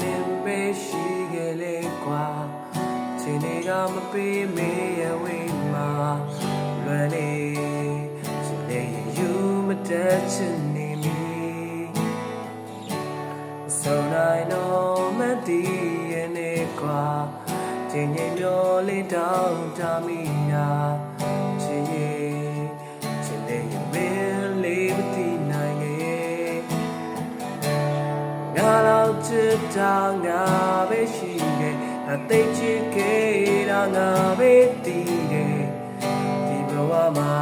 နေပဲရှိခဲ့လေကွာချိန်တွေကမပေးမေးရဝေးမှာလွယ်နေစနေယူမတတ်ချင်နေမီဆိုနိုင်တော့မတည်ရနေကွာချိန်ချိန်မျောလေးတောင်းတမိနာချိန်ရင်ချိန်နေမင်းလေးမတည်နိုင်ရဲ့ငါတော့ချစ်တာငါပဲရှိခဲ့အသိချစ်ခဲ့တာငါပဲတည်ခဲ့ဒီဘဝမှာ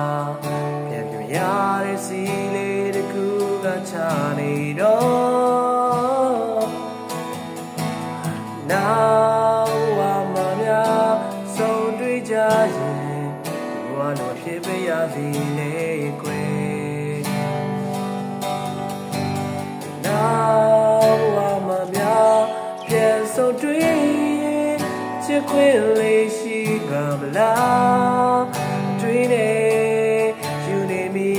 ပြန်ပြရတဲ့စီလေးတစ်ခုကချနေတော့နောက်ဝမှာများဆုံးတွေ့ကြရင်ဘဝလိုဖြစ်ပြရစီလေကွယ်နောက်ဝမှာများပြန်ဆုံးတွေ့ချစ်ခွင့်လေးရှိကမလားတွေ့နေယူနေမိ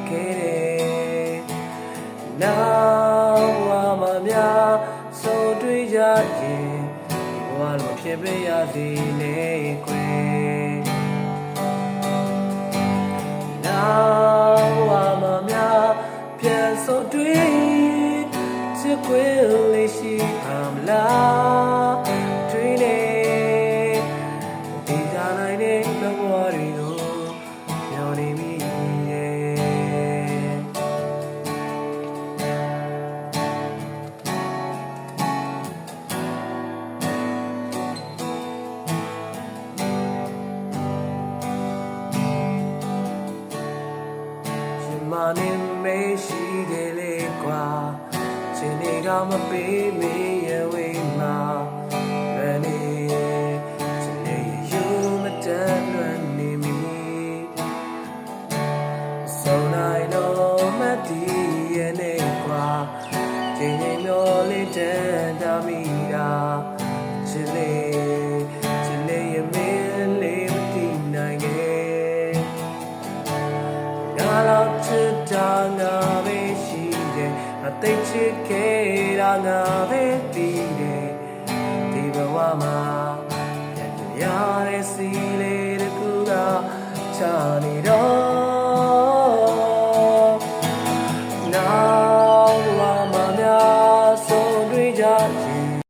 ခဲ့တယ်နောက်ဝမှာများဆုံးတွေ့ကြရင်ဒီဘဝလိုဖြစ်ပြရစီလေကွယ်နောက်ဝမှာများပြန်ဆုံးတွေ့ချစ်ခွင့်လေးရှိကမလားတွေ့နေဒီကနိုင်တဲ့ဘဝတွေကိုမျောနေမိမနေမရှိခဲ့လေကွာချိန်တွေကမပေးမေးရဝေးမှာလွယ်နေချိန်တွေယူမတတ်လွယ်နေမီဆိုနိုင်တော့မတည်ရနေကွာချိန်ချိန်မျောလေးတန်တာမိတာချစ်လေးရမင်းလေးမတည်နိုင်ခဲ့ငါတော့ချစ်တာငါပဲရှိတယ်အသိချစ်ခဲ့တာငါပဲ